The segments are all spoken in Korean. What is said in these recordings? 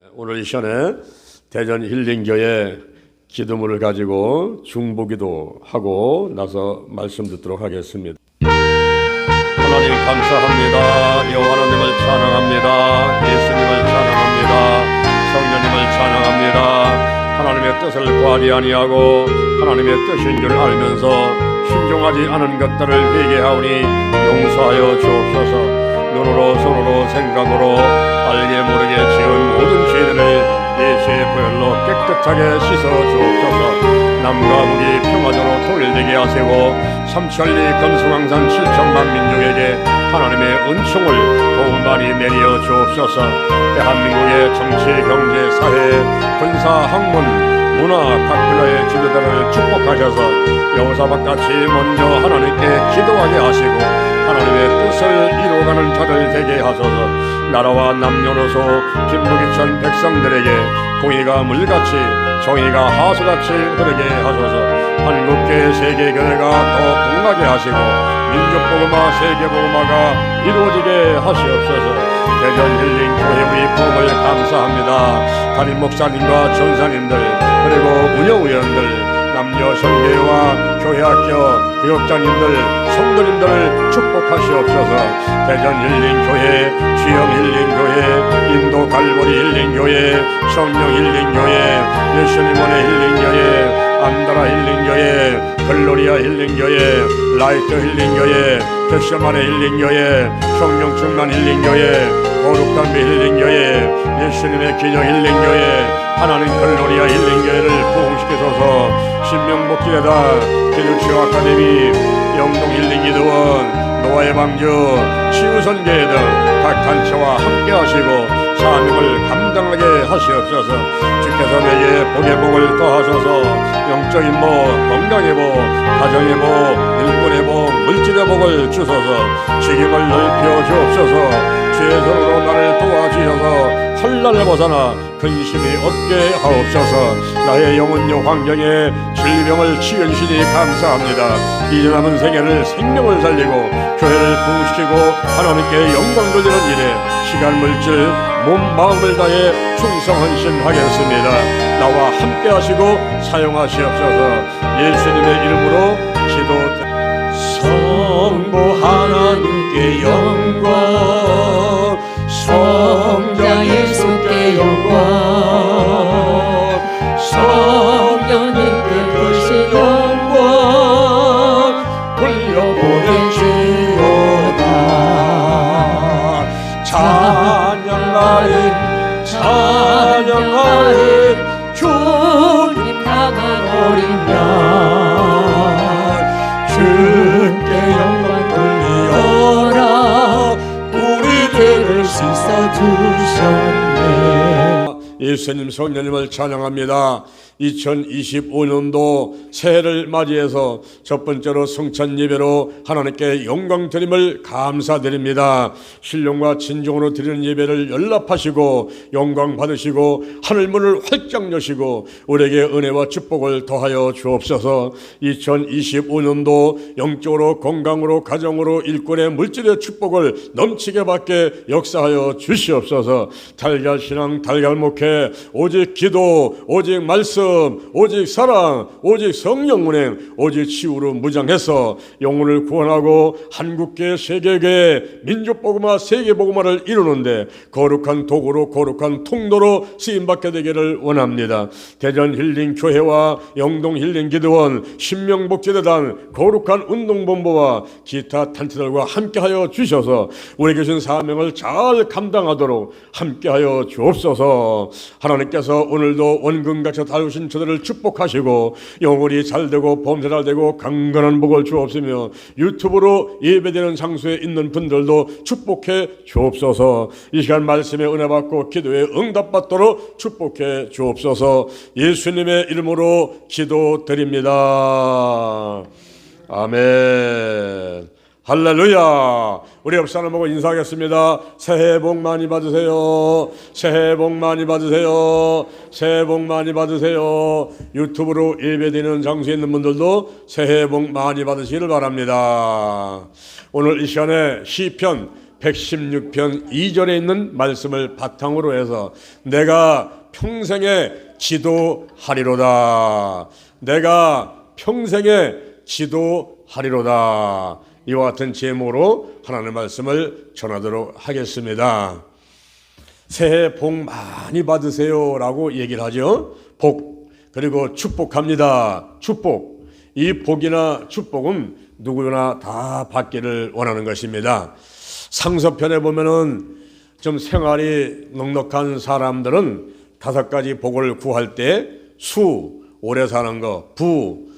오늘 이 시간에 대전 힐링교회 기도문을 가지고 중보기도 하고 나서 말씀 듣도록 하겠습니다. 하나님 감사합니다. 여호와 하나님을 찬양합니다. 예수님을 찬양합니다. 성령님을 찬양합니다. 하나님의 뜻을 구하지 아니하고 하나님의 뜻인 줄 알면서 순종하지 않은 것들을 회개하오니 용서하여 주옵소서. 눈으로 손으로 생각으로 알게 모르게 지은 모든 죄들을 예수의 보혈로 깨끗하게 씻어 주옵소서. 남과 북이 평화도로 통일되게 하시고 삼천리 금수강산 7천만 민족에게 하나님의 은총을 더욱 많이 내려 주옵소서. 대한민국의 정치, 경제, 사회, 군사, 학문, 문화 각 분야의 지도자를 축복하셔서 여호사밧같이 먼저 하나님께 기도하게 하시고 하나님의 뜻을 이루어가는 자들 되게 하소서. 나라와 남녀노소 김부기천 백성들에게 공의가 물같이 정의가 하수같이 흐르게 하소서. 한국교회 세계교회가 더 풍성하게 하시고 민족복음화 세계복음화가 이루어지게 하시옵소서. 대전 힐링교회 부흥을 감사합니다. 담임 목사님과 전사님들 그리고 운영위원들 남녀 선교회와 교회학교 교역장님들 성도님들을 축복하시옵소서. 대전 힐링교회, 주영 힐링교회, 인도 갈보리 힐링교회, 성령 힐링교회, 예수님원의 힐링교회, 안다라 힐링교회, 글로리아 힐링교회, 라이트 힐링교회, 겟세마네 힐링교회, 성령 충만 힐링교회, 거룩담비 힐링교회, 예수님의 기적 힐링교회, 하나님 글로리아 힐링교회를 부흥시키소서. 신명복지회다, 기독교 아카데미, 영동 힐링기도원, 노아의 방주, 치유선교회 등 각 단체와 함께 하시고 사명을 감당하게 하시옵소서. 주께서 내게 복의 복을 더하소서. 영적인 복, 건강의 복, 가정의 복, 일꾼의 복, 물질의 복을 주소서. 책임을 넓혀 주옵소서. 주의 손으로 나를 도와주셔서 환난을 벗어나 근심이 없게 하옵소서. 나의 영혼요 환경에 질병을 치유하시니 감사합니다. 이제 남은 생애를 생명을 살리고 교회를 부흥시키고 하나님께 영광 돌리는 일에 시간 물질 몸 마음을 다해 충성헌신하겠습니다. 나와 함께 하시고 사용하시옵소서. 예수님의 이름으로 기도드립니다. 성부 하나님께 영광, 성자 예수께 영광, 성령님께 크신 영광 돌려보내주오다. 찬양하리 찬양하리 주님 강한 어린 양, 주께 영광 돌리어라. 우리 죄를 씻어주셨네. 예수님 성령님을 찬양합니다. 2025년도 새해를 맞이해서 첫 번째로 성찬 예배로 하나님께 영광 드림을 감사드립니다. 신령과 진정으로 드리는 예배를 연락하시고 영광 받으시고 하늘문을 활짝 여시고 우리에게 은혜와 축복을 더하여 주옵소서. 2025년도 영적으로 건강으로 가정으로 일꾼의 물질의 축복을 넘치게 받게 역사하여 주시옵소서. 달걀신앙 달걀목회 오직 기도 오직 말씀 오직 사랑 오직 성령 운행 오직 치유로 무장해서 영혼을 구원하고 한국교회 세계교회 민족복음화 세계복음화를 이루는데 거룩한 도구로 거룩한 통로로 쓰임받게 되기를 원합니다. 대전 힐링교회와 영동 힐링기도원 신명복지대단 거룩한 운동본부와 기타 단체들과 함께하여 주셔서 우리 계신 사명을 잘 감당하도록 함께하여 주옵소서. 하나님께서 오늘도 원금같이 다루신 저들을 축복하시고 영혼이 잘되고 범사 잘되고 강건한 복을 주옵시며 유튜브로 예배되는 장소에 있는 분들도 축복해 주옵소서. 이 시간 말씀에 은혜 받고 기도에 응답받도록 축복해 주옵소서. 예수님의 이름으로 기도드립니다. 아멘. 할렐루야. 우리 옆 사람 보고 인사하겠습니다. 새해 복 많이 받으세요. 새해 복 많이 받으세요. 새해 복 많이 받으세요. 유튜브로 예배드리는 장소에 있는 분들도 새해 복 많이 받으시기를 바랍니다. 오늘 이 시간에 시편 116편 2절에 있는 말씀을 바탕으로 해서 내가 평생에 기도하리로다. 내가 평생에 기도하리로다. 이와 같은 제목으로 하나님의 말씀을 전하도록 하겠습니다. 새해 복 많이 받으세요 라고 얘기를 하죠. 복, 그리고 축복합니다. 축복. 이 복이나 축복은 누구나 다 받기를 원하는 것입니다. 상서편에 보면은 좀 생활이 넉넉한 사람들은 5가지 복을 구할 때 수, 오래 사는 거, 부,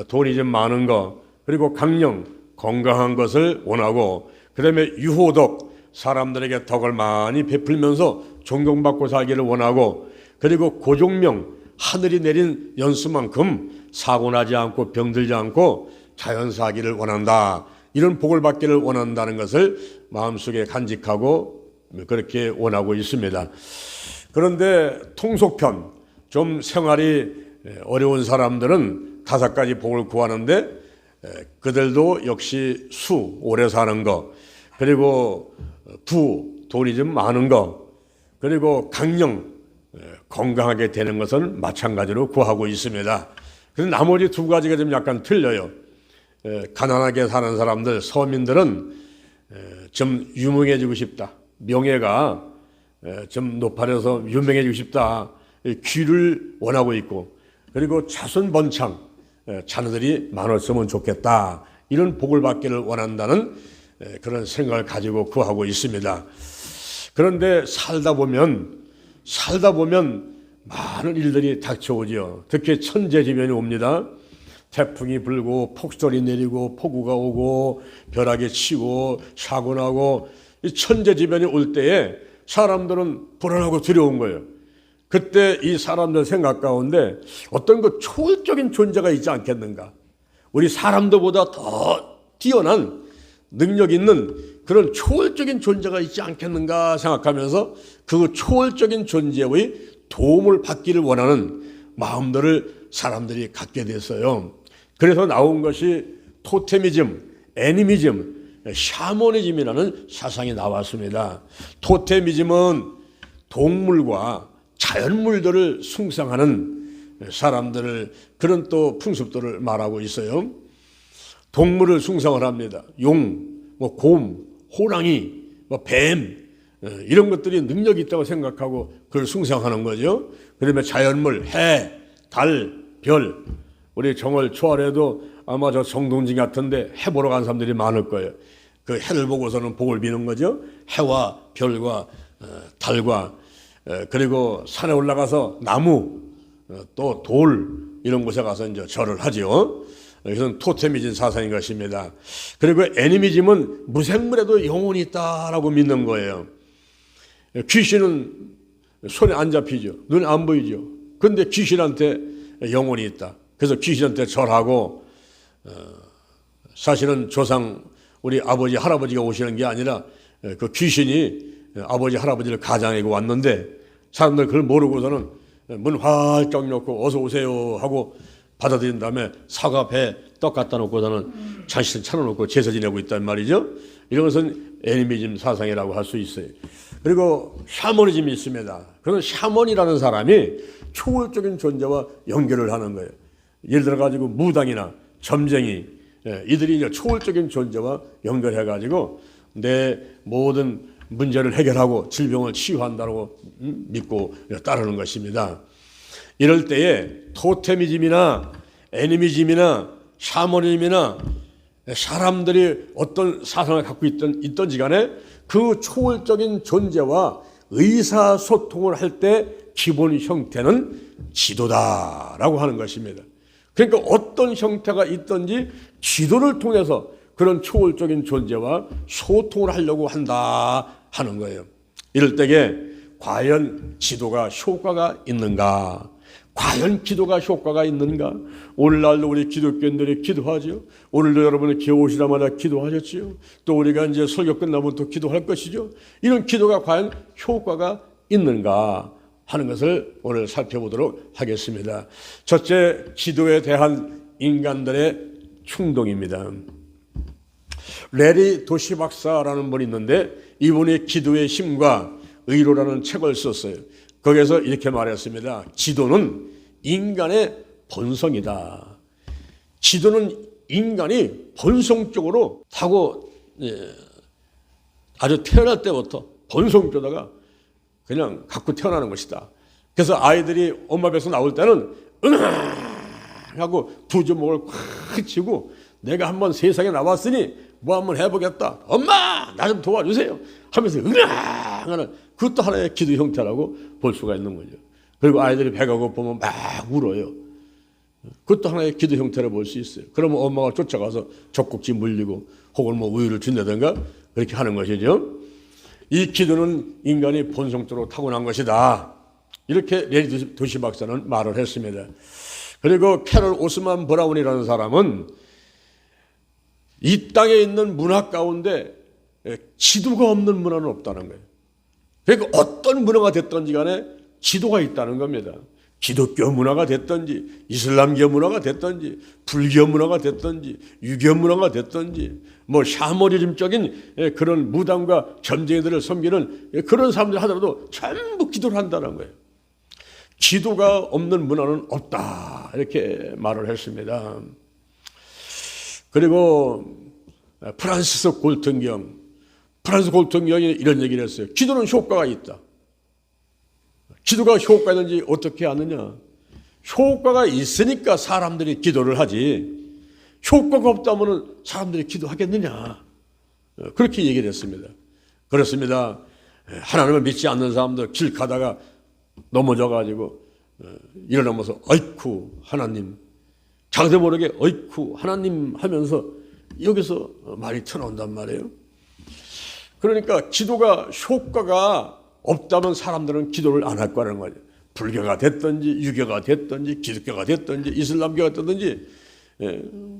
돈이 좀 많은 거, 그리고 강령, 건강한 것을 원하고, 그 다음에 유호덕, 사람들에게 덕을 많이 베풀면서 존경받고 살기를 원하고, 그리고 고종명, 하늘이 내린 연수만큼 사고나지 않고 병들지 않고 자연사기를 원한다. 이런 복을 받기를 원한다는 것을 마음속에 간직하고 그렇게 원하고 있습니다. 그런데 통속편, 좀 생활이 어려운 사람들은 5가지 복을 구하는데 그들도 역시 수, 오래 사는 거, 그리고 부, 돈이 좀 많은 거, 그리고 강령, 건강하게 되는 것은 마찬가지로 구하고 있습니다. 그런데 나머지 2가지가 좀 약간 틀려요. 가난하게 사는 사람들, 서민들은 좀 유명해지고 싶다. 명예가 좀 높아져서 유명해지고 싶다. 귀를 원하고 있고, 그리고 자손 번창, 자녀들이 많았으면 좋겠다. 이런 복을 받기를 원한다는 그런 생각을 가지고 구하고 있습니다. 그런데 살다 보면 많은 일들이 닥쳐오죠. 특히 천재지변이 옵니다. 태풍이 불고 폭설이 내리고 폭우가 오고 벼락이 치고 사고 나고, 이 천재지변이 올 때에 사람들은 불안하고 두려운 거예요. 그때 이 사람들 생각 가운데 어떤 그 초월적인 존재가 있지 않겠는가? 우리 사람들보다 더 뛰어난 능력 있는 그런 초월적인 존재가 있지 않겠는가 생각하면서 그 초월적인 존재의 도움을 받기를 원하는 마음들을 사람들이 갖게 됐어요. 그래서 나온 것이 토테미즘, 애니미즘, 샤머니즘이라는 사상이 나왔습니다. 토테미즘은 동물과 자연물들을 숭상하는 사람들을, 그런 또 풍습들을 말하고 있어요. 동물을 숭상을 합니다. 용, 곰, 호랑이, 뱀, 이런 것들이 능력이 있다고 생각하고 그걸 숭상하는 거죠. 그다음에 자연물, 해, 달, 별. 우리 정월 초하루에도 아마 저 정동진 같은데 해 보러 간 사람들이 많을 거예요. 그 해를 보고서는 복을 비는 거죠. 해와 별과 달과, 그리고 산에 올라가서 나무, 또 돌, 이런 곳에 가서 이제 절을 하죠. 이것은 토테미즘 사상인 것입니다. 그리고 애니미즘은 무생물에도 영혼이 있다라고 믿는 거예요. 귀신은 손에 안 잡히죠. 눈에 안 보이죠. 그런데 귀신한테 영혼이 있다. 그래서 귀신한테 절하고, 사실은 조상 우리 아버지 할아버지가 오시는 게 아니라 그 귀신이 아버지 할아버지를 가장하고 왔는데, 사람들 그걸 모르고서는 문 활짝 열고 어서 오세요 하고 받아들인 다음에 사과, 배, 떡 갖다 놓고서는 잔치를 차려놓고 제사 지내고 있단 말이죠. 이런 것은 애니미즘 사상이라고 할 수 있어요. 그리고 샤머니즘이 있습니다. 그런 샤머니라는 사람이 초월적인 존재와 연결을 하는 거예요. 예를 들어 가지고 무당이나 점쟁이, 이들이 이제 초월적인 존재와 연결해 가지고 내 모든 문제를 해결하고 질병을 치유한다고 믿고 따르는 것입니다. 이럴 때에 토테미즘이나 애니미즘이나 샤머니즘이나 사람들이 어떤 사상을 갖고 있던지 간에 그 초월적인 존재와 의사소통을 할 때 기본 형태는 지도다라고 하는 것입니다. 그러니까 어떤 형태가 있든지 지도를 통해서 그런 초월적인 존재와 소통을 하려고 한다 하는 거예요. 이럴 때에 과연 지도가 효과가 있는가? 과연 기도가 효과가 있는가? 오늘날도 우리 기독교인들이 기도하죠. 오늘도 여러분이 기도 오시자마자 기도하셨지요. 또 우리가 이제 설교 끝나면 또 기도할 것이죠. 이런 기도가 과연 효과가 있는가 하는 것을 오늘 살펴보도록 하겠습니다. 첫째, 기도에 대한 인간들의 충동입니다. 레리 도시 박사라는 분이 있는데, 이분이 기도의 힘과 의로라는 책을 썼어요. 거기에서 이렇게 말했습니다. 기도는 인간의 본성이다. 기도는 인간이 본성적으로 타고 아주 태어날 때부터 본성적으로다가 그냥 갖고 태어나는 것이다. 그래서 아이들이 엄마 뱃에서 나올 때는 하고 두 주먹을 콱 치고 내가 한번 세상에 나왔으니 뭐 한번 해보겠다. 엄마 나 좀 도와주세요 하면서 하는 그것도 하나의 기도 형태라고 볼 수가 있는 거죠. 그리고 아이들이 배가 고프면 막 울어요. 그것도 하나의 기도 형태로 볼 수 있어요. 그러면 엄마가 쫓아가서 젖꼭지 물리고 혹은 뭐 우유를 준다든가 그렇게 하는 것이죠. 이 기도는 인간이 본성적으로 타고난 것이다. 이렇게 레리 도시 박사는 말을 했습니다. 그리고 캐럴 오스만 브라운이라는 사람은 이 땅에 있는 문화 가운데 기도가 없는 문화는 없다는 거예요. 그러니까 어떤 문화가 됐든지 간에 기도가 있다는 겁니다. 기독교 문화가 됐든지 이슬람교 문화가 됐든지 불교 문화가 됐든지 유교 문화가 됐든지 뭐 샤머니즘적인 그런 무당과 점쟁이들을 섬기는 그런 사람들 하더라도 전부 기도를 한다는 거예요. 기도가 없는 문화는 없다 이렇게 말을 했습니다. 그리고 프란시스 골튼경이 이런 얘기를 했어요. 기도는 효과가 있다. 기도가 효과가 있는지 어떻게 아느냐? 효과가 있으니까 사람들이 기도를 하지 효과가 없다면 사람들이 기도하겠느냐? 그렇게 얘기를 했습니다. 그렇습니다. 하나님을 믿지 않는 사람들 길 가다가 넘어져가지고 일어나면서 어이쿠 하나님, 자기도 모르게 어이쿠 하나님 하면서 여기서 말이 튀어나온단 말이에요. 그러니까 기도가 효과가 없다면 사람들은 기도를 안 할 거라는 거죠. 불교가 됐든지 유교가 됐든지 기독교가 됐든지 이슬람교가 됐든지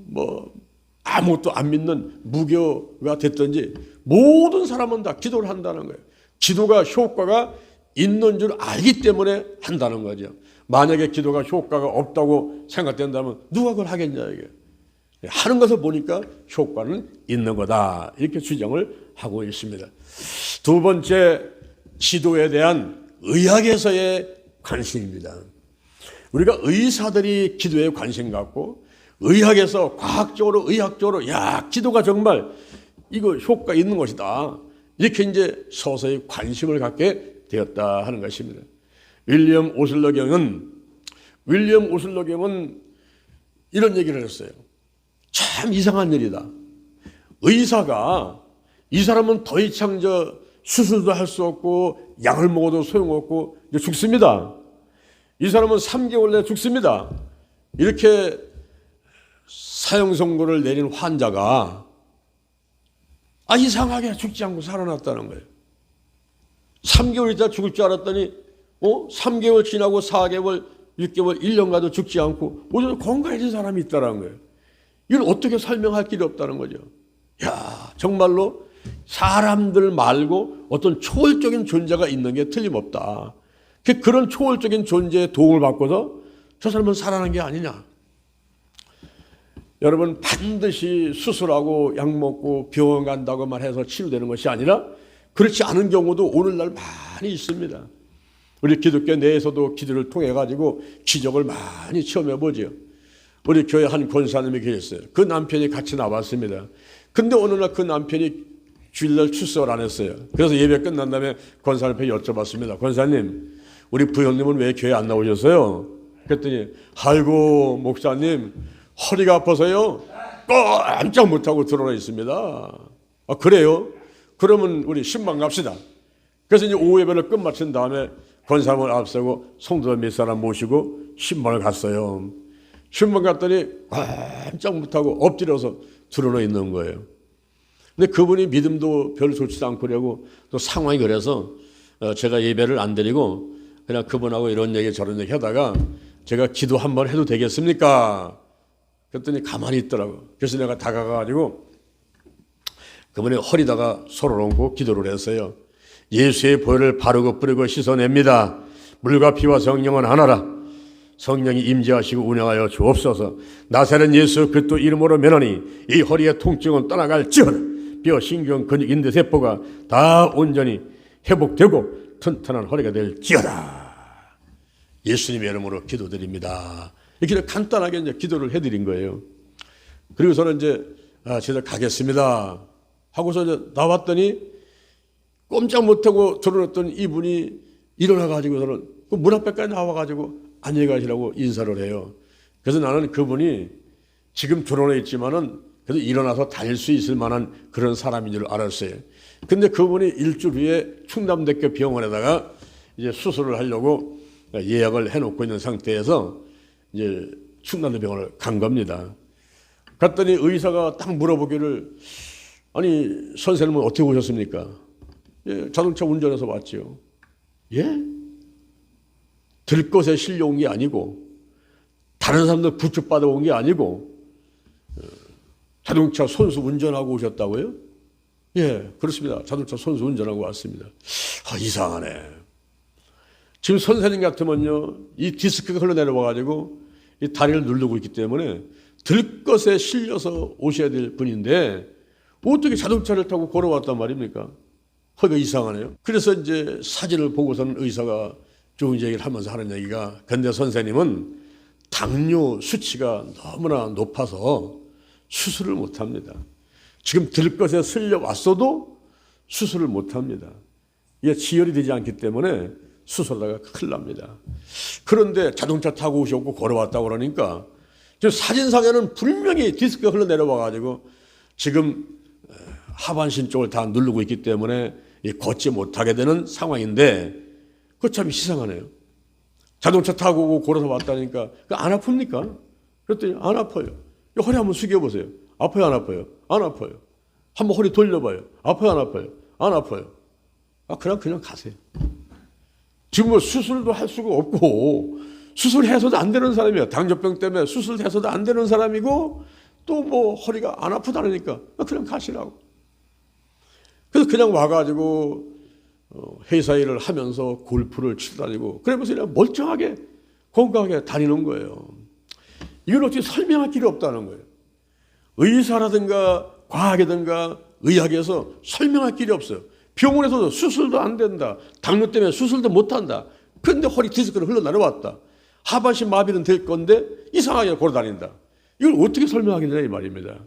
뭐 아무것도 안 믿는 무교가 됐든지 모든 사람은 다 기도를 한다는 거예요. 기도가 효과가 있는 줄 알기 때문에 한다는 거죠. 만약에 기도가 효과가 없다고 생각된다면 누가 그걸 하겠냐 이게. 하는 것을 보니까 효과는 있는 거다 이렇게 주장을 하고 있습니다. 두 번째, 기도에 대한 의학에서의 관심입니다. 우리가 의사들이 기도에 관심 갖고 의학에서 과학적으로 의학적으로 야 기도가 정말 이거 효과 있는 것이다 이렇게 이제 서서히 관심을 갖게 되었다 하는 것입니다. 윌리엄 오슬러 경은 이런 얘기를 했어요. 참 이상한 일이다. 의사가 이 사람은 더 이상 수술도 할 수 없고 약을 먹어도 소용없고 이제 죽습니다. 이 사람은 3개월 내에 죽습니다. 이렇게 사형 선고를 내린 환자가 이상하게 죽지 않고 살아났다는 거예요. 3개월 있다 죽을 줄 알았더니 3개월 지나고 4개월, 6개월, 1년 가도 죽지 않고 오히려 건강해진 사람이 있다는 거예요. 이걸 어떻게 설명할 길이 없다는 거죠. 야, 정말로 사람들 말고 어떤 초월적인 존재가 있는 게 틀림없다. 그런 초월적인 존재의 도움을 받고서 저 사람은 살아난 게 아니냐. 여러분 반드시 수술하고 약 먹고 병원 간다고만 해서 치료되는 것이 아니라 그렇지 않은 경우도 오늘날 많이 있습니다. 우리 기독교 내에서도 기도를 통해 가지고 기적을 많이 체험해 보죠. 우리 교회 한 권사님이 계셨어요. 그 남편이 같이 나왔습니다. 근데 어느 날 그 남편이 주일날 출석을 안 했어요. 그래서 예배 끝난 다음에 권사님께 여쭤봤습니다. 권사님, 우리 부형님은 왜 교회 안 나오셨어요? 그랬더니 아이고 목사님 허리가 아파서요 꼼짝 못하고 들어와 있습니다. 그래요? 그러면 우리 신방 갑시다. 그래서 이제 오후 예배를 끝마친 다음에 권사님을 앞세고 성도들 몇 사람 모시고 신방을 갔어요. 신방 갔더니 꼼짝 못하고 엎드려서 드러나 있는 거예요. 근데 그분이 믿음도 별로 좋지도 않고 그러고 또 상황이 그래서 제가 예배를 안 드리고 그냥 그분하고 이런 얘기 저런 얘기 하다가 제가 기도 한번 해도 되겠습니까? 그랬더니 가만히 있더라고. 그래서 내가 다가가가지고 그분의 허리다가 손을 얹고 기도를 했어요. 예수의 보혈을 바르고 뿌리고 씻어냅니다. 물과 피와 성령은 하나라. 성령이 임재하시고 운행하여 주옵소서. 나사렛 예수 그리스도 이름으로 면하니 이 허리의 통증은 떠나갈지어다. 뼈, 신경, 근육, 인대, 세포가 다 온전히 회복되고 튼튼한 허리가 될지어다. 예수님의 이름으로 기도드립니다. 이렇게 간단하게 이제 기도를 해드린 거예요. 그리고서는 이제 제가 가겠습니다 하고서 이제 나왔더니 꼼짝 못하고 들어놨던 이분이 일어나가지고서는 그 문 앞에까지 나와가지고 안녕히 가시라고 인사를 해요. 그래서 나는 그분이 지금 들어나 있지만은 그래도 일어나서 다닐 수 있을 만한 그런 사람인 줄 알았어요. 근데 그분이 일주일 후에 충남대교 병원에다가 이제 수술을 하려고 예약을 해놓고 있는 상태에서 이제 충남대병원을 간 겁니다. 갔더니 의사가 딱 물어보기를, 아니 선생님은 어떻게 오셨습니까? 예, 자동차 운전해서 왔지요. 예? 들것에 실려온 게 아니고 다른 사람들 부축받아 온 게 아니고 자동차 손수 운전하고 오셨다고요? 예, 그렇습니다. 자동차 손수 운전하고 왔습니다. 이상하네. 지금 선생님 같으면요, 이 디스크가 흘러내려와가지고 이 다리를 누르고 있기 때문에 들것에 실려서 오셔야 될 분인데 어떻게 자동차를 타고 걸어왔단 말입니까? 허가 이상하네요. 그래서 이제 사진을 보고서는 의사가 좋은 얘기를 하면서 하는 얘기가, 근데 선생님은 당뇨 수치가 너무나 높아서 수술을 못합니다. 지금 들것에 쓸려왔어도 수술을 못합니다. 이게 지혈이 되지 않기 때문에 수술하다가 큰일 납니다. 그런데 자동차 타고 오셨고 걸어왔다고 그러니까 지금 사진상에는 분명히 디스크가 흘러내려와가지고 지금 하반신 쪽을 다 누르고 있기 때문에 걷지 못하게 되는 상황인데, 그거 참 이상하네요. 자동차 타고 오고 걸어서 왔다니까 안 아픕니까? 그랬더니 안 아파요. 허리 한번 숙여보세요. 아파요, 안 아파요? 안 아파요. 한번 허리 돌려봐요. 아파요, 안 아파요? 안 아파요. 그냥 가세요. 지금 뭐 수술도 할 수가 없고, 수술해서도 안 되는 사람이에요. 당뇨병 때문에 수술해서도 안 되는 사람이고, 또 뭐 허리가 안 아프다니까 그냥 가시라고. 그래서 그냥 와가지고 회사 일을 하면서 골프를 치러 다니고, 그러면서 그냥 멀쩡하게 건강하게 다니는 거예요. 이걸 어떻게 설명할 길이 없다는 거예요. 의사라든가 과학이든가 의학에서 설명할 길이 없어요. 병원에서도 수술도 안 된다. 당뇨 때문에 수술도 못 한다. 그런데 허리 디스크를 흘러내려왔다. 하반신 마비는 될 건데 이상하게 걸어 다닌다. 이걸 어떻게 설명하겠냐 이 말입니다.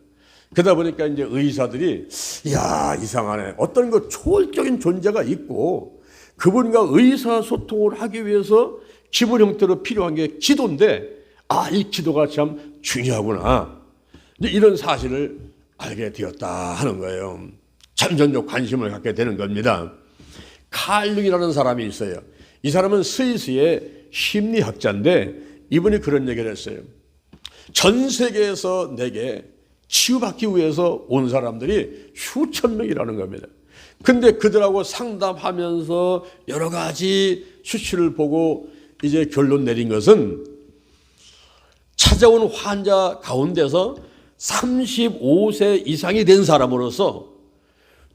그러다 보니까 이제 의사들이, 이야, 이상하네. 어떤 그 초월적인 존재가 있고 그분과 의사소통을 하기 위해서 기본 형태로 필요한 게 기도인데, 이 기도가 참 중요하구나. 이제 이런 사실을 알게 되었다 하는 거예요. 점점점 관심을 갖게 되는 겁니다. 칼 융이라는 사람이 있어요. 이 사람은 스위스의 심리학자인데 이분이 그런 얘기를 했어요. 전 세계에서 내게 치유받기 위해서 온 사람들이 수천 명이라는 겁니다. 근데 그들하고 상담하면서 여러 가지 수치를 보고 이제 결론 내린 것은, 찾아온 환자 가운데서 35세 이상이 된 사람으로서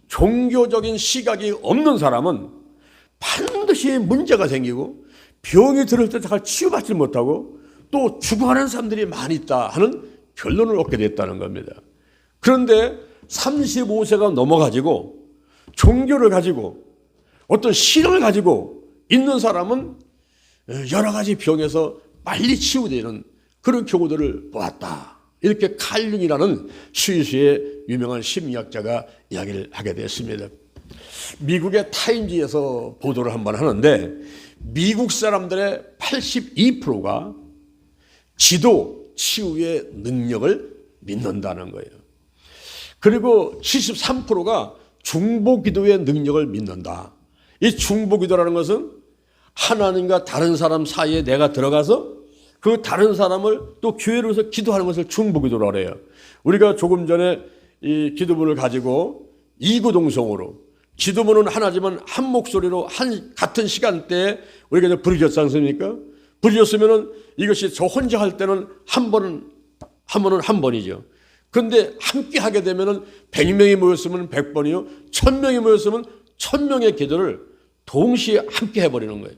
종교적인 시각이 없는 사람은 반드시 문제가 생기고 병이 들을 때 잘 치유받지 못하고 또 죽어가는 사람들이 많이 있다 하는 결론을 얻게 됐다는 겁니다. 그런데 35세가 넘어가지고 종교를 가지고 어떤 신앙을 가지고 있는 사람은 여러 가지 병에서 빨리 치유되는 그런 경우들을 보았다. 이렇게 칼 융이라는 스위스의 유명한 심리학자가 이야기를 하게 됐습니다. 미국의 타임지에서 보도를 한번 하는데, 미국 사람들의 82%가 지도, 치유의 능력을 믿는다는 거예요. 그리고 73%가 중보기도의 능력을 믿는다. 이 중보기도라는 것은 하나님과 다른 사람 사이에 내가 들어가서 그 다른 사람을 또 교회로서 기도하는 것을 중보기도라고 해요. 우리가 조금 전에 이 기도문을 가지고 이구동성으로, 기도문은 하나지만 한 목소리로 같은 시간대에 우리가 이제 부르셨지 않습니까? 부르셨으면은 이것이 저 혼자 할 때는 한 번은 한 번이죠. 그런데 함께 하게 되면은 100명이 모였으면 100번이요. 1000명이 모였으면 1000명의 기도를 동시에 함께 해버리는 거예요.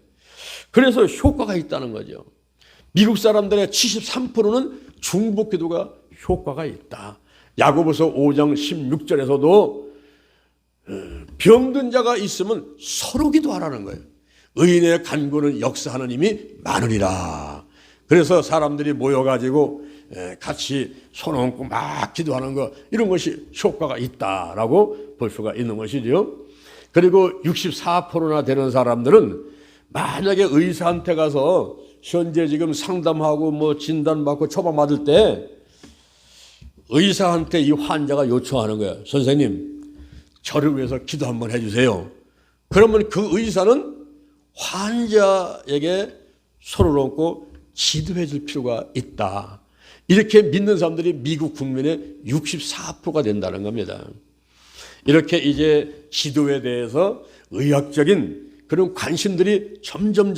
그래서 효과가 있다는 거죠. 미국 사람들의 73%는 중보 기도가 효과가 있다. 야고보서 5장 16절에서도 병든 자가 있으면 서로 기도하라는 거예요. 의인의 간구는 역사하는 힘이 많으리라. 그래서 사람들이 모여가지고 같이 손 얹고 막 기도하는 거, 이런 것이 효과가 있다라고 볼 수가 있는 것이죠. 그리고 64%나 되는 사람들은 만약에 의사한테 가서 현재 지금 상담하고 뭐 진단받고 처방받을 때 의사한테 이 환자가 요청하는 거예요. 선생님, 저를 위해서 기도 한번 해주세요. 그러면 그 의사는 환자에게 손을 얹고 기도해 줄 필요가 있다. 이렇게 믿는 사람들이 미국 국민의 64%가 된다는 겁니다. 이렇게 이제 기도에 대해서 의학적인 그런 관심들이 점점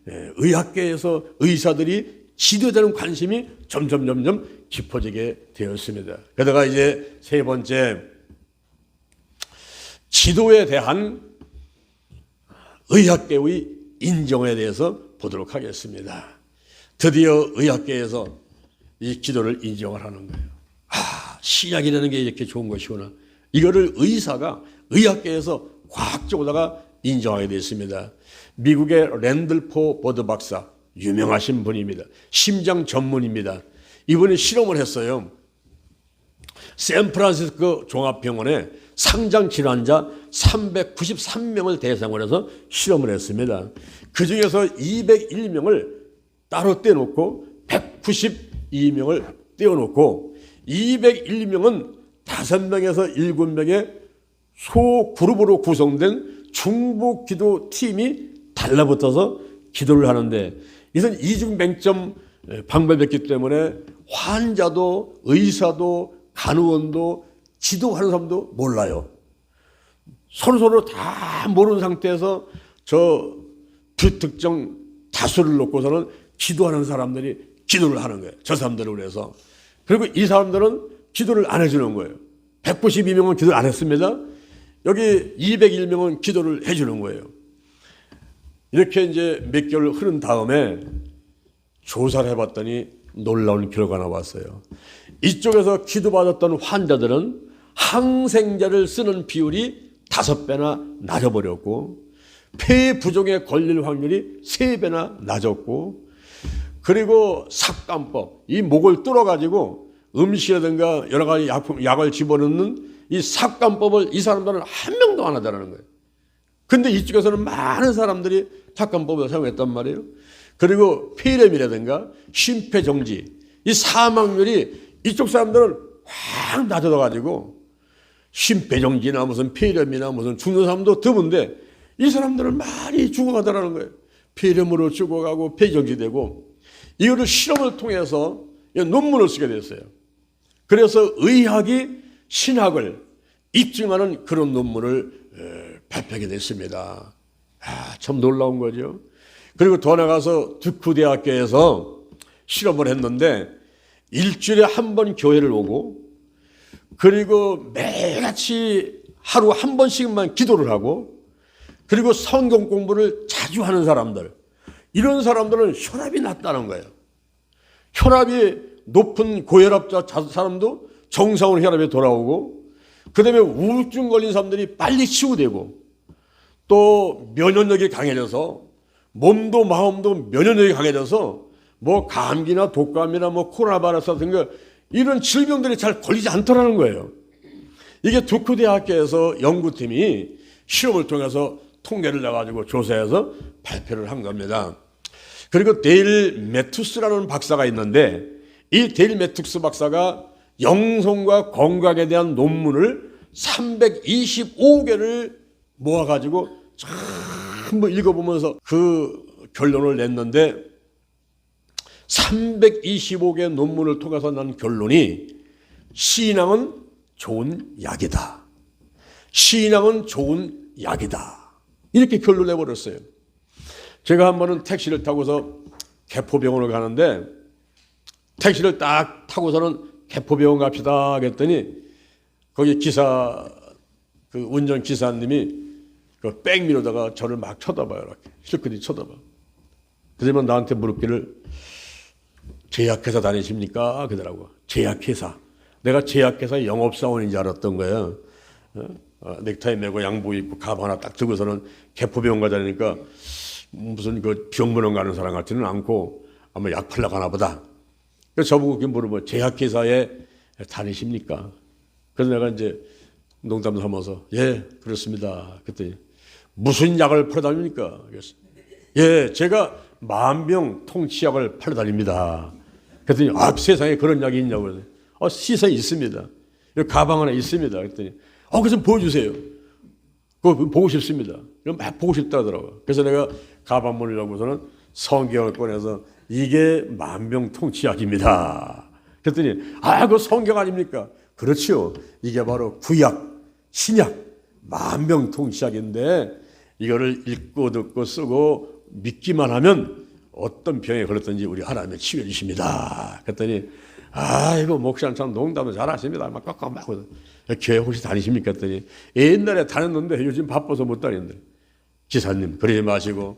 의학계에서 의사들이 기도에 대한 관심이 점점 깊어지게 되었습니다. 그러다가 이제 세 번째, 기도에 대한 의학계의 인정에 대해서 보도록 하겠습니다. 드디어 의학계에서 이 기도를 인정을 하는 거예요. 신약이라는 게 이렇게 좋은 것이구나. 이거를 의사가 의학계에서 과학적으로다가 인정하게 됐습니다. 미국의 랜들포 버드 박사, 유명하신 분입니다. 심장 전문입니다. 이분이 실험을 했어요. 샌프란시스코 종합병원에 상장 질환자 393명을 대상으로 해서 실험을 했습니다. 그 중에서 201명을 따로 떼놓고 192명을 떼어놓고 201명은 5명에서 7명의 소그룹으로 구성된 중보 기도 팀이 달라붙어서 기도를 하는데, 이것은 이중맹점 방법이었기 때문에 환자도 의사도 간호원도 기도하는 사람도 몰라요. 서로 다 모르는 상태에서 저 불특정 다수를 놓고서는 기도하는 사람들이 기도를 하는 거예요. 저 사람들을 위해서. 그리고 이 사람들은 기도를 안 해주는 거예요. 192명은 기도를 안 했습니다. 여기 201명은 기도를 해주는 거예요. 이렇게 이제 몇 개월 흐른 다음에 조사를 해봤더니 놀라운 결과가 나왔어요. 이쪽에서 기도받았던 환자들은 항생제를 쓰는 비율이 5배나 낮아버렸고, 폐 부종에 걸릴 확률이 3배나 낮았고, 그리고 삭감법, 이 목을 뚫어가지고 음식이라든가 여러 가지 약을 집어넣는 이 삭감법을 이 사람들은 한 명도 안 하더라는 거예요. 근데 이쪽에서는 많은 사람들이 삭감법을 사용했단 말이에요. 그리고 폐렴이라든가 심폐정지, 이 사망률이 이쪽 사람들은 확 낮아져가지고 심폐정지나 무슨 폐렴이나 무슨 죽는 사람도 드문데 이 사람들은 많이 죽어가더라는 거예요. 폐렴으로 죽어가고 폐정지되고, 이거를 실험을 통해서 논문을 쓰게 됐어요. 그래서 의학이 신학을 입증하는 그런 논문을 발표하게 됐습니다. 참 놀라운 거죠. 그리고 더 나가서 듀크 대학교에서 실험을 했는데 일주일에 한 번 교회를 오고, 그리고 매일같이 하루 한 번씩만 기도를 하고, 그리고 성경 공부를 자주 하는 사람들, 이런 사람들은 혈압이 낮다는 거예요. 혈압이 높은 고혈압자 사람도 정상으로 혈압이 돌아오고, 그 다음에 우울증 걸린 사람들이 빨리 치유되고, 또 면역력이 강해져서 몸도 마음도 면역력이 강해져서 뭐 감기나 독감이나 뭐 코로나 바이러스 같은 거 이런 질병들이 잘 걸리지 않더라는 거예요. 이게 듀크 대학교에서 연구팀이 실험을 통해서 통계를 내가지고 조사해서 발표를 한 겁니다. 그리고 데일 매투스라는 박사가 있는데, 이 데일 매투스 박사가 영성과 건강에 대한 논문을 325개를 모아가지고 전부 읽어보면서 그 결론을 냈는데, 325개 논문을 통해서 난 결론이 신앙은 좋은 약이다. 신앙은 좋은 약이다. 이렇게 결론을 내버렸어요. 제가 한 번은 택시를 타고서 개포병원을 가는데, 택시를 딱 타고서는 개포병원 갑시다 그랬더니 거기 기사, 그 운전기사님이 그 백미러다가 저를 막 쳐다봐요. 이렇게 실컷이 쳐다봐. 그러면 나한테 물었기를 제약회사 다니십니까? 그러더라고. 제약회사. 내가 제약회사 영업사원인 줄 알았던 거예요. 넥타이 메고 양복 입고 가방 하나 딱 들고서는 개포병원 가자니까 무슨 그 병문안 가는 사람 같지는 않고 아마 약 팔러 가나 보다. 그래서 저보고 그게 물어보면 제약회사에 다니십니까? 그래서 내가 이제 농담 삼아서 예 그렇습니다. 그랬더니 무슨 약을 팔러 다닙니까? 그래서 예 제가 만병통치약을 팔러 다닙니다. 그랬더니 아 세상에 그런 약이 있냐고 그러더니 세상에 있습니다. 여기 가방 하나 있습니다. 그랬더니 그거 좀 보여주세요. 그거 보고 싶습니다. 막 보고 싶다 하더라고요. 그래서 내가 가방문을 열고서는 성경을 꺼내서 이게 만병통치약입니다. 그랬더니 그거 성경 아닙니까? 그렇죠. 이게 바로 구약, 신약, 만병통치약인데 이거를 읽고 듣고 쓰고 믿기만 하면 어떤 병에 걸렸든지 우리 하나님이 치유해 주십니다. 그랬더니 이거 목사님 참 농담을 잘하십니다. 막 꽉꽉 막 교회 혹시 다니십니까? 했더니 옛날에 다녔는데 요즘 바빠서 못 다니는데 기사님 그러지 마시고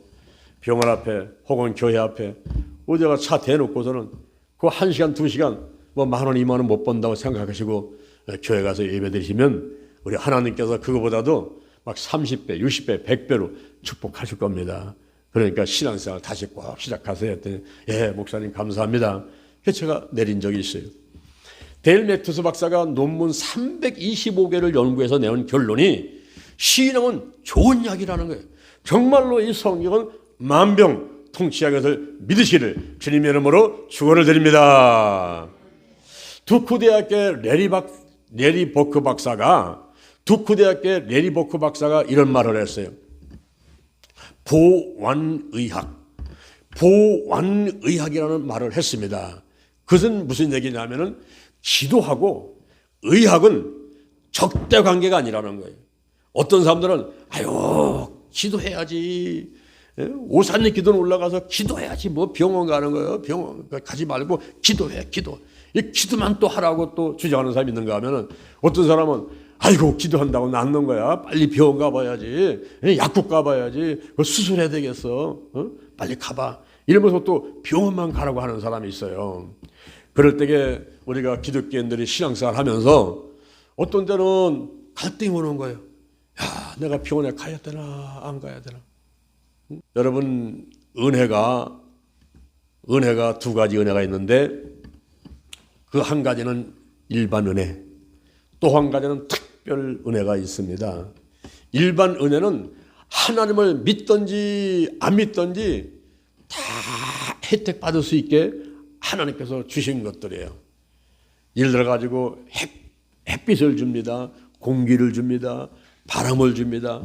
병원 앞에 혹은 교회 앞에 어디다가 차 대놓고서는 그 1시간 2시간 뭐 10,000원 20,000원 못 번다고 생각하시고 교회 가서 예배 드리시면 우리 하나님께서 그거보다도 막 30배 60배 100배로 축복하실 겁니다. 그러니까 신앙생활 다시 꼭 시작하세요 했더니 예 목사님 감사합니다. 그래서 제가 내린 적이 있어요. 데일 매튜스 박사가 논문 325개를 연구해서 내온 결론이 신앙은 좋은 약이라는 거예요. 정말로 이 성경은 만병통치약인 것을 믿으시기를 주님의 이름으로 축원을 드립니다. 두크대학교 레리 버크 박사가 이런 말을 했어요. 보완의학이라는 말을 했습니다. 그것은 무슨 얘기냐면은 기도하고 의학은 적대 관계가 아니라는 거예요. 어떤 사람들은 기도해야지. 오산리 기도는 올라가서 기도해야지. 뭐 병원 가는 거예요. 병원 가지 말고 기도해. 이 기도만 또 하라고 또 주장하는 사람이 있는가 하면은 어떤 사람은 기도한다고 낫는 거야. 빨리 병원 가봐야지. 약국 가봐야지. 수술해야 되겠어. 빨리 가봐. 이러면서 또 병원만 가라고 하는 사람이 있어요. 그럴 때에 우리가 기독교인들이 신앙생활 하면서 어떤 때는 갈등이 오는 거예요. 내가 병원에 가야 되나 안 가야 되나. 여러분 은혜가 두 가지 은혜가 있는데 그 한 가지는 일반 은혜, 또 한 가지는 특별 은혜가 있습니다. 일반 은혜는 하나님을 믿든지 안 믿든지 다 혜택 받을 수 있게 하나님께서 주신 것들이에요. 예를 들어 가지고 햇빛을 줍니다. 공기를 줍니다. 바람을 줍니다.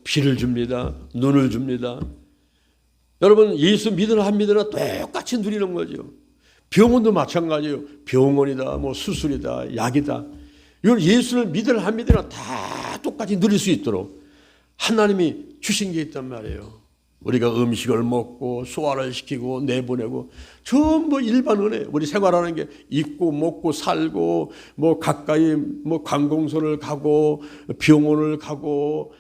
비를 줍니다. 눈을 줍니다. 여러분 예수 믿으나 안 믿으나 똑같이 누리는 거죠. 병원도 마찬가지예요. 병원이다, 수술이다, 약이다. 이걸 예수를 믿으나 안 믿으나 다 똑같이 누릴 수 있도록 하나님이 주신 게 있단 말이에요. 우리가 음식을 먹고 소화를 시키고 내보내고 전부 일반 은혜. 우리 생활하는 게 입고 먹고 살고 가까이 관공서를 가고 병원을 가고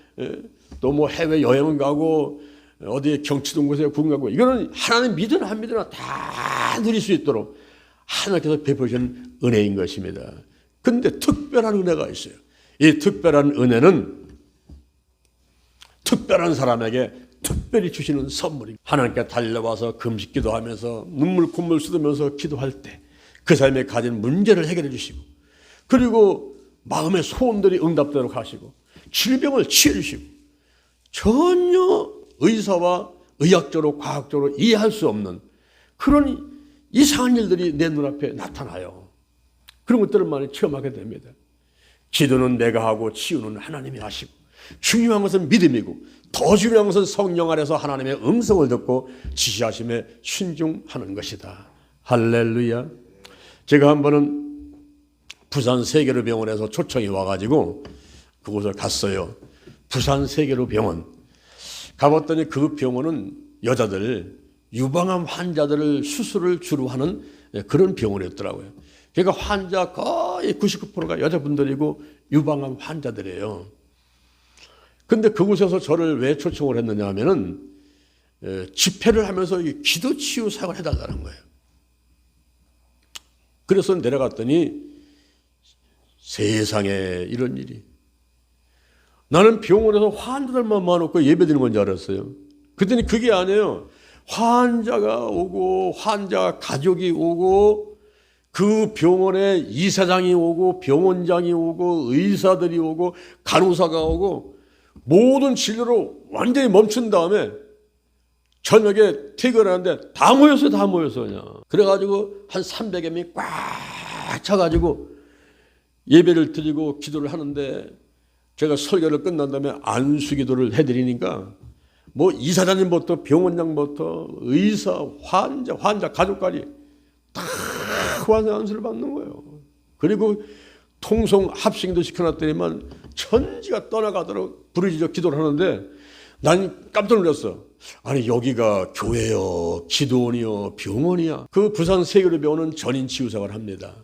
또 해외 여행을 가고 어디 경치동 곳에 구경 가고 이거는 하나님 믿으나 안 믿으나 다 누릴 수 있도록 하나님께서 베푸신 은혜인 것입니다. 그런데 특별한 은혜가 있어요. 이 특별한 은혜는 특별한 사람에게 특별히 주시는 선물입니다. 하나님께 달려와서 금식 기도하면서 눈물 콧물 쏟으면서 기도할 때 그 사람이 가진 문제를 해결해 주시고 그리고 마음의 소원들이 응답되도록 하시고 질병을 치유해 주시고 전혀 의사와 의학적으로 과학적으로 이해할 수 없는 그런 이상한 일들이 내 눈앞에 나타나요. 그런 것들을 많이 체험하게 됩니다. 기도는 내가 하고 치유는 하나님이 하시고 중요한 것은 믿음이고 더 중요한 것은 성령 안에서 하나님의 음성을 듣고 지시하심에 순종하는 것이다. 할렐루야. 제가 한 번은 부산 세계로 병원에서 초청이 와가지고 그곳을 갔어요. 부산 세계로 병원 가봤더니 그 병원은 여자들 유방암 환자들을 수술을 주로 하는 그런 병원이었더라고요. 그러니까 환자 거의 99%가 여자분들이고 유방암 환자들이에요. 근데 그곳에서 저를 왜 초청을 했느냐 하면은 집회를 하면서 기도 치유 사역을 해달라는 거예요. 그래서 내려갔더니 세상에 이런 일이 나는 병원에서 환자들만 모아놓고 예배드리는 건 줄 알았어요. 그랬더니 그게 아니에요. 환자가 오고 환자 가족이 오고 그 병원에 이사장이 오고 병원장이 오고 의사들이 오고 간호사가 오고 모든 진료를 완전히 멈춘 다음에 저녁에 퇴근하는데 다 모였어요. 다 모였어요. 그냥. 그래가지고 한 300여 명이 꽉 차가지고 예배를 드리고 기도를 하는데 제가 설교를 끝난 다음에 안수기도를 해드리니까 뭐 이사장님부터 병원장부터 의사, 환자 가족까지 다 환자 안수를 받는 거예요. 그리고 통성 합승도 시켜놨더니만 천지가 떠나가도록 부르짖어 기도를 하는데 난 깜짝 놀랐어. 아니 여기가 교회요, 기도원이요, 병원이야. 그 부산 세계로병원은 전인 치유사를 합니다.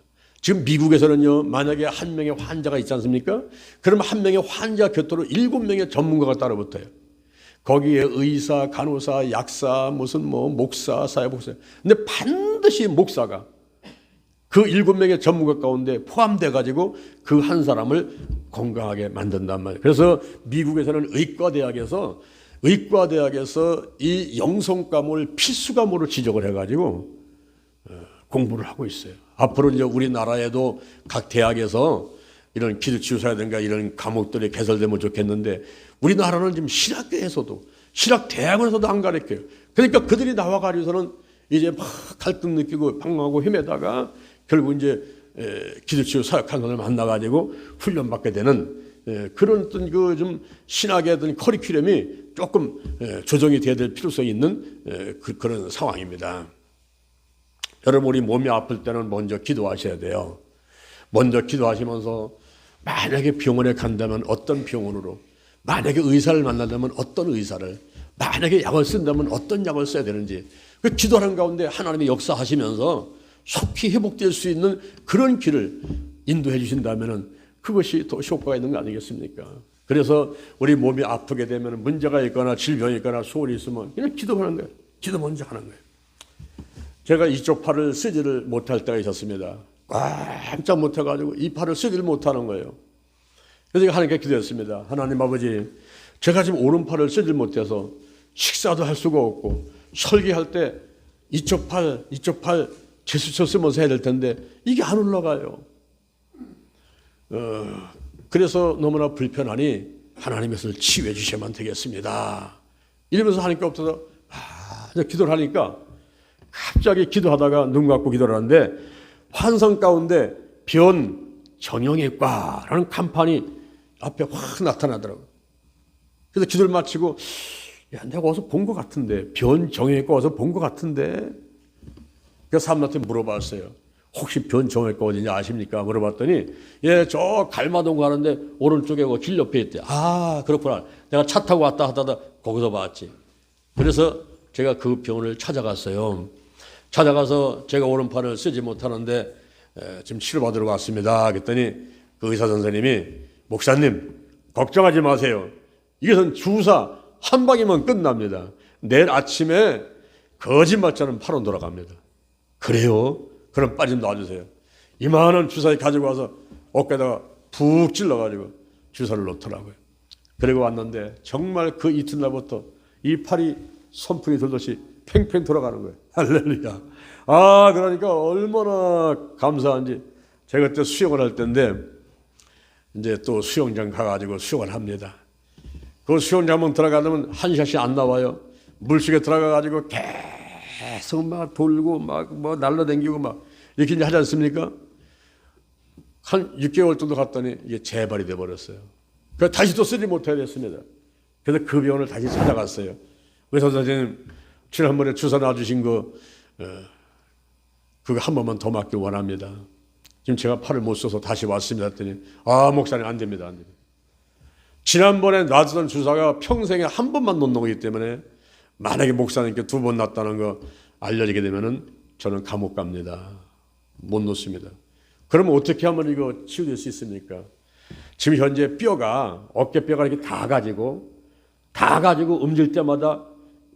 지금 미국에서는요, 만약에 한 명의 환자가 있지 않습니까? 그럼 한 명의 환자 곁으로 7명의 전문가가 따라붙어요. 거기에 의사, 간호사, 약사, 무슨 뭐 목사, 사회복사. 근데 반드시 목사가 그 7명의 전문가 가운데 포함돼 가지고 그 한 사람을 건강하게 만든단 말이에요. 그래서 미국에서는 의과대학에서 이 영성과목을 필수과목으로 지정을 해가지고 공부를 하고 있어요. 앞으로 이제 우리나라에도 각 대학에서 이런 기도치유사라든가 이런 과목들이 개설되면 좋겠는데 우리나라는 지금 신학교에서도 신학대학원에서도 안 가르쳐요. 그러니까 그들이 나와가지고서는 이제 막 갈등 느끼고 방황하고 헤매다가 결국 이제 기도치유 사역하는 사람을 만나가지고 훈련받게 되는 그런 어떤 그 좀 신학의 어떤 커리큘럼이 조금 조정이 돼야 될 필요성이 있는 그런 상황입니다. 여러분 우리 몸이 아플 때는 먼저 기도하셔야 돼요. 먼저 기도하시면서 만약에 병원에 간다면 어떤 병원으로, 만약에 의사를 만난다면 어떤 의사를, 만약에 약을 쓴다면 어떤 약을 써야 되는지 그 기도하는 가운데 하나님의 역사하시면서 속히 회복될 수 있는 그런 길을 인도해 주신다면 그것이 더 효과가 있는 거 아니겠습니까? 그래서 우리 몸이 아프게 되면 문제가 있거나 질병이 있거나 소원이 있으면 그냥 기도하는 거예요. 기도 먼저 하는 거예요. 제가 이쪽 팔을 쓰지를 못할 때가 있었습니다. 깜짝 못해가지고 이 팔을 쓰지를 못하는 거예요. 그래서 제가 하나님께 기도했습니다. 하나님 아버지, 제가 지금 오른팔을 쓰지를 못해서 식사도 할 수가 없고 설계할 때 이쪽 팔 제수처 쓰면서 해야 될 텐데 이게 안 올라가요. 그래서 너무나 불편하니 하나님 것을 치유해 주셔야만 되겠습니다. 이러면서 하나님께 없어서 기도를 하니까 갑자기 기도하다가 눈 감고 기도를 하는데 환상 가운데 변 정형외과라는 간판이 앞에 확 나타나더라고요. 그래서 기도를 마치고 야, 내가 어디서 본 것 같은데, 변 정형외과 어디서 본 것 같은데. 그래서 사람한테 물어봤어요. 혹시 변 정형외과 어딘지 아십니까? 물어봤더니 예, 저 갈마동 가는데 오른쪽에 길 옆에 있대. 아, 그렇구나. 내가 차 타고 왔다 하다가 거기서 봤지. 그래서 제가 그 병원을 찾아갔어요. 찾아가서 제가 오른팔을 쓰지 못하는데 지금 치료받으러 왔습니다. 그랬더니 그 의사 선생님이 목사님 걱정하지 마세요. 이것은 주사 한 방이면 끝납니다. 내일 아침에 거짓말처럼 팔은 돌아갑니다. 그래요? 그럼 빨리 좀 놔주세요. 이만한 주사기 가지고 와서 어깨에다가 푹 찔러가지고 주사를 놓더라고요. 그리고 왔는데 정말 그 이튿날부터 이 팔이 선풍이 돌듯이 팽팽 돌아가는 거예요. 할렐루야. 아, 그러니까 얼마나 감사한지. 제가 그때 수영을 할 때인데 이제 또 수영장 가가지고 수영을 합니다. 그 수영장 한번 들어가면 한 샷이 안 나와요. 물속에 들어가가지고 계속 막 돌고 막 뭐 날라다니고 막 이렇게 이제 하지 않습니까? 한 6개월 정도 갔더니 이게 재발이 돼버렸어요. 그래서 다시 또 쓰지 못해야 됐습니다. 그래서 그 병원을 다시 찾아갔어요. 의사 선생님, 지난번에 주사 놔주신 거 그거 한 번만 더 맞길 원합니다. 지금 제가 팔을 못 써서 다시 왔습니다. 했더니 아, 목사님 안 됩니다. 안 됩니다. 지난번에 놔주던 주사가 평생에 한 번만 놓는 거기 때문에 만약에 목사님께 2번 놨다는 거 알려지게 되면은 저는 감옥 갑니다. 못 놓습니다. 그러면 어떻게 하면 이거 치유될 수 있습니까? 지금 현재 뼈가 어깨뼈가 이렇게 다 가지고 움질 때마다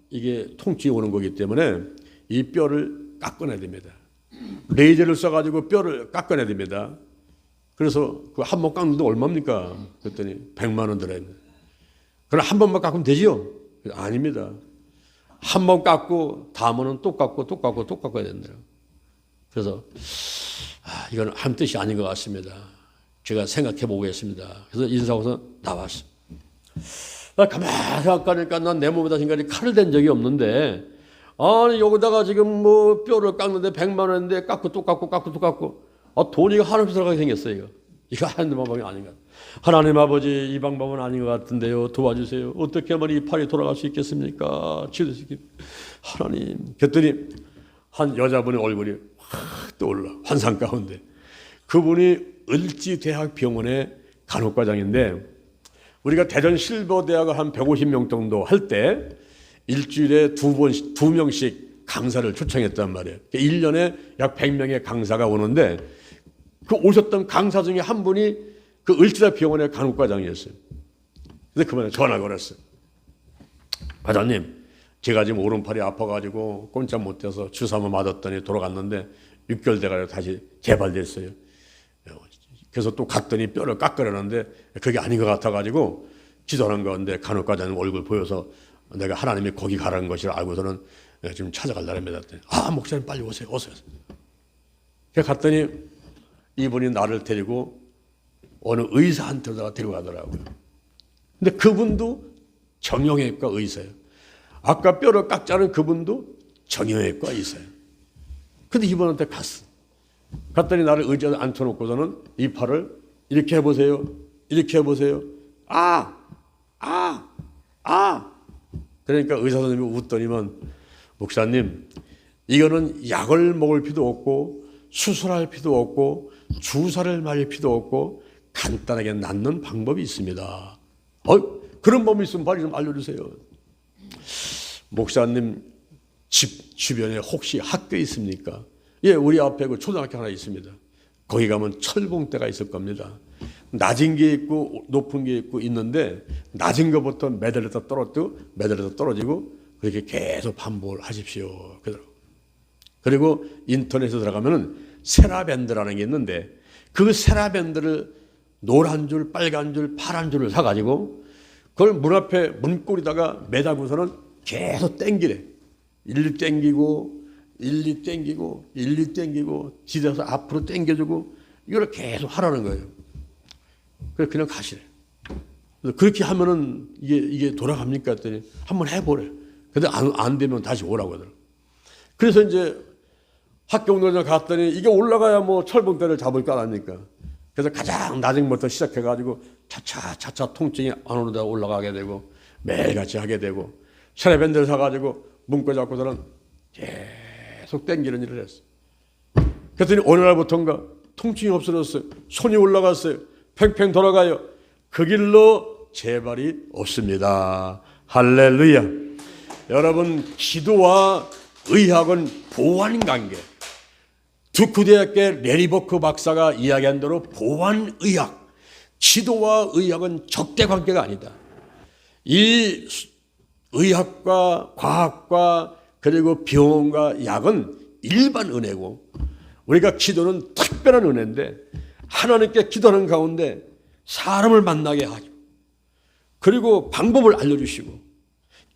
이게 통증이 오는 거기 때문에 이 뼈를 깎아내야 됩니다. 레이저를 써가지고 뼈를 깎아내야 됩니다. 그래서 그 한 번 깎는데 얼마입니까? 그랬더니 100만 원 들어야 됩니다. 그럼 한 번만 깎으면 되지요? 아닙니다. 한 번 깎고 다음은 또 깎고 또 깎고 또 깎아야 된대요. 그래서 이건 한 뜻이 아닌 것 같습니다. 제가 생각해 보겠습니다. 그래서 인사하고서 나왔어. 나 가만히 생각하니까 난 내 몸에다 지금까지 칼을 댄 적이 없는데, 아니 여기다가 지금 뭐 뼈를 깎는데 100만 원인데 깎고 또 깎고 깎고 또 깎고, 돈이 한없이 들어가게 생겼어요. 이거 하는 방법이 아닌가. 하나님 아버지, 이 방법은 아닌 것 같은데요, 도와주세요. 어떻게 하면 이 팔이 돌아갈 수 있겠습니까? 하나님. 그랬더니 한 여자분의 얼굴이 확 떠올라, 환상 가운데. 그분이 을지대학병원의 간호과장인데, 우리가 대전 실버대학을 한 150명 정도 할 때 일주일에 두 명씩 강사를 초청했단 말이에요. 1년에 약 100명의 강사가 오는데, 그 오셨던 강사 중에 한 분이 그 을지대병원의 간호과장이었어요. 근데 그분한테 전화가 걸었어요. 과장님, 제가 지금 오른팔이 아파가지고 꼼짝 못해서 주사 한번 맞았더니 돌아갔는데 6개월 돼가지고 다시 재발됐어요. 그래서 또 갔더니 뼈를 깎으려는데 그게 아닌 것 같아가지고 기도하는 가운데 간호과장님 얼굴 보여서 내가 하나님이 거기 가라는 것을 알고서는 지금 찾아갈라랍니다. 목사님 빨리 오세요. 어서 오세요. 그래서 갔더니 이분이 나를 데리고 어느 의사한테다가 데려가더라고요. 근데 그분도 정형외과 의사예요. 아까 뼈를 깎자는 그분도 정형외과 의사예요. 근데 이분한테 갔어. 갔더니 나를 의자에 앉혀놓고서는 이 팔을 이렇게 해보세요. 이렇게 해보세요. 그러니까 의사 선생님이 웃더니만, 목사님, 이거는 약을 먹을 필요도 없고 수술할 필요도 없고 주사를 맞을 필요도 없고 간단하게 낫는 방법이 있습니다. 그런 법이 있으면 빨리 좀 알려주세요. 목사님 집 주변에 혹시 학교 있습니까? 예, 우리 앞에 그 초등학교 하나 있습니다. 거기 가면 철봉대가 있을 겁니다. 낮은 게 있고 높은 게 있고 있는데, 낮은 것부터 매달려서 떨어지고 매달려서 떨어지고 그렇게 계속 반복을 하십시오. 그리고 인터넷에 들어가면은 세라밴드라는 게 있는데, 그 세라밴드를 노란 줄, 빨간 줄, 파란 줄을 사가지고 그걸 문 앞에 문고리다가 매달고서는 계속 땡기래. 일리 땡기고 일리 땡기고 일리 땡기고 뒤에서 앞으로 땡겨주고 이걸 계속 하라는 거예요. 그래서 그냥 가시래. 그래서 그렇게 하면은 이게 돌아갑니까 했더니 한번 해보래. 근데 안 되면 다시 오라고 하더라고요. 그래서 이제 학교 운동장 갔더니 이게 올라가야 뭐 철봉대를 잡을 거 아닙니까? 그래서 가장 낮은 것부터 시작해가지고 차차 통증이 안으로 올라가게 되고 매일같이 하게 되고, 세라밴드를 사가지고 문고 잡고서는 계속 땡기는 일을 했어. 그랬더니 어느 날부터인가 통증이 없어졌어요. 손이 올라갔어요. 팽팽 돌아가요. 그 길로 재발이 없습니다. 할렐루야. 여러분, 기도와 의학은 보완관계. 두쿠대학교 레리버크 박사가 이야기한 대로 보완의학, 기도와 의학은 적대관계가 아니다. 이 의학과 과학과 그리고 병원과 약은 일반 은혜고, 우리가 기도는 특별한 은혜인데, 하나님께 기도하는 가운데 사람을 만나게 하고, 그리고 방법을 알려주시고,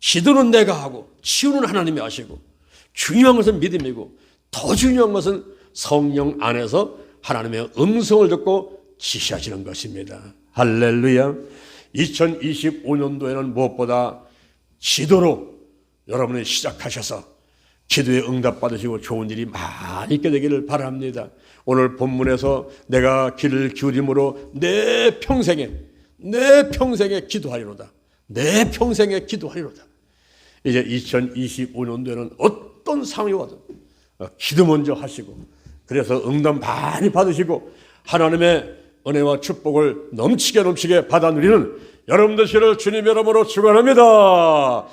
기도는 내가 하고 치유는 하나님이 하시고, 중요한 것은 믿음이고 더 중요한 것은 성령 안에서 하나님의 음성을 듣고 지시하시는 것입니다. 할렐루야. 2025년도에는 무엇보다 기도로 여러분이 시작하셔서 기도에 응답받으시고 좋은 일이 많이 있게 되기를 바랍니다. 오늘 본문에서 내가 귀를 기울임으로 내 평생에 기도하리로다. 내 평생에 기도하리로다. 이제 2025년도에는 어떤 상황이 와도 기도 먼저 하시고, 그래서 응답 많이 받으시고 하나님의 은혜와 축복을 넘치게 받아 누리는 여러분 되시기를 주님의 이름으로 축원합니다.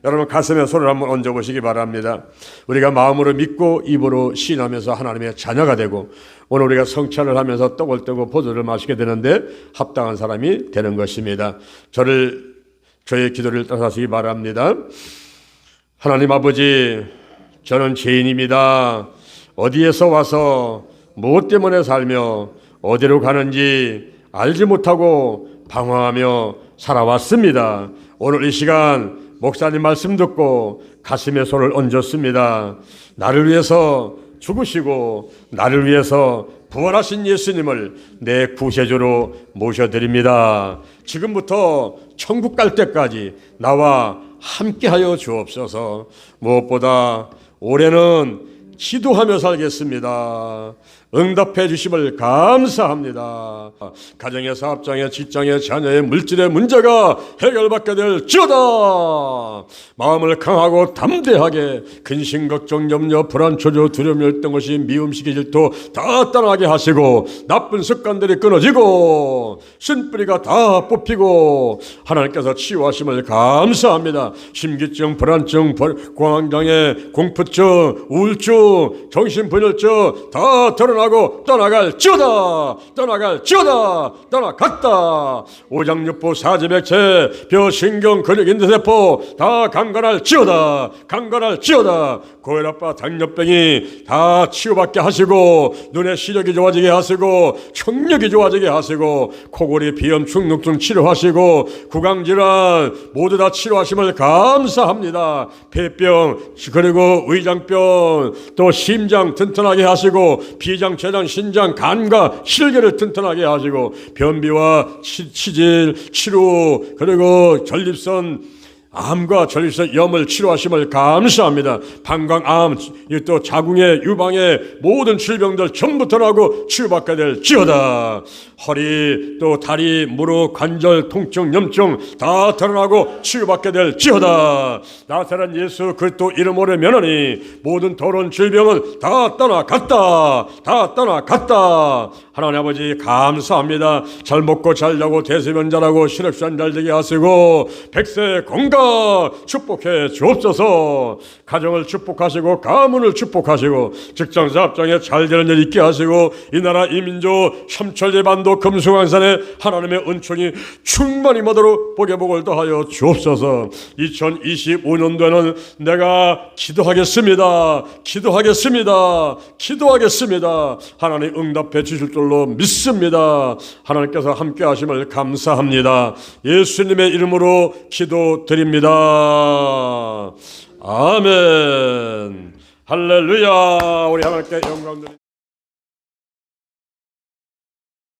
여러분 가슴에 손을 한번 얹어보시기 바랍니다. 우리가 마음으로 믿고 입으로 시인하면서 하나님의 자녀가 되고, 오늘 우리가 성찬을 하면서 떡을 떼고 포도를 마시게 되는데 합당한 사람이 되는 것입니다. 저의 기도를 따라하시기 바랍니다. 하나님 아버지, 저는 죄인입니다. 어디에서 와서 무엇 때문에 살며 어디로 가는지 알지 못하고 방황하며 살아왔습니다. 오늘 이 시간 목사님 말씀 듣고 가슴에 손을 얹었습니다. 나를 위해서 죽으시고 나를 위해서 부활하신 예수님을 내 구세주로 모셔드립니다. 지금부터 천국 갈 때까지 나와 함께하여 주옵소서. 무엇보다 올해는 기도하며 살겠습니다. 응답해 주심을 감사합니다. 가정의 사업장의 직장의 자녀의 물질의 문제가 해결받게 될지어다. 마음을 강하고 담대하게 근심 걱정 염려 불안 초조 두려움 열등 것이 미움 시기 질투 다 떠나게 하시고 나쁜 습관들이 끊어지고 쓴뿌리가 다 뽑히고 하나님께서 치유하심을 감사합니다. 심기증 불안증 공황장애 공포증 우울증 정신분열증 다 드러나고 떠나갈지어다. 떠나갈지어다. 떠나갔다. 오장육부 사지백체 뼈 신경 근육 인대세포 다 강건할지어다. 강건할지어다. 고혈압과 당뇨병이 다 치유받게 하시고 눈의 시력이 좋아지게 하시고 청력이 좋아지게 하시고 코골이 비염 충농증 치료하시고 구강질환 모두 다 치료하심을 감사합니다. 폐병 그리고 의장병 또 심장 튼튼하게 하시고 비장 췌장 신장 간과 실계를 튼튼하게 하시고 변비와 치질 치료 그리고 전립선 암과 전립선 염을 치료하심을 감사합니다. 방광암 또 자궁의 유방의 모든 질병들 전부 떠나고 치유받게 될지어다. 허리 또 다리 무릎 관절 통증 염증 다 드러나고 치유받게 될지어다. 나사렛 예수 그리스도 이름으로 면하니 모든 더러운 질병은 다 떠나갔다. 다 떠나갔다. 하나님 아버지 감사합니다. 잘 먹고 잘 자고 대소변 잘하고 혈액순환 잘 되게 하시고 백세 건강 축복해 주옵소서. 가정을 축복하시고 가문을 축복하시고 직장 사업장에 잘 되는 일 있게 하시고 이 나라 이 민족 삼천리반도 금수강산에 하나님의 은총이 충만히 임하도록 복의 복을 더하여 주옵소서. 2025년도에는 내가 기도하겠습니다. 기도하겠습니다. 기도하겠습니다. 하나님 응답해 주실 줄로 믿습니다. 하나님께서 함께 하심을 감사합니다. 예수님의 이름으로 기도드립니다. 아멘. 할렐루야. 우리 하나님께 영광 드립니다.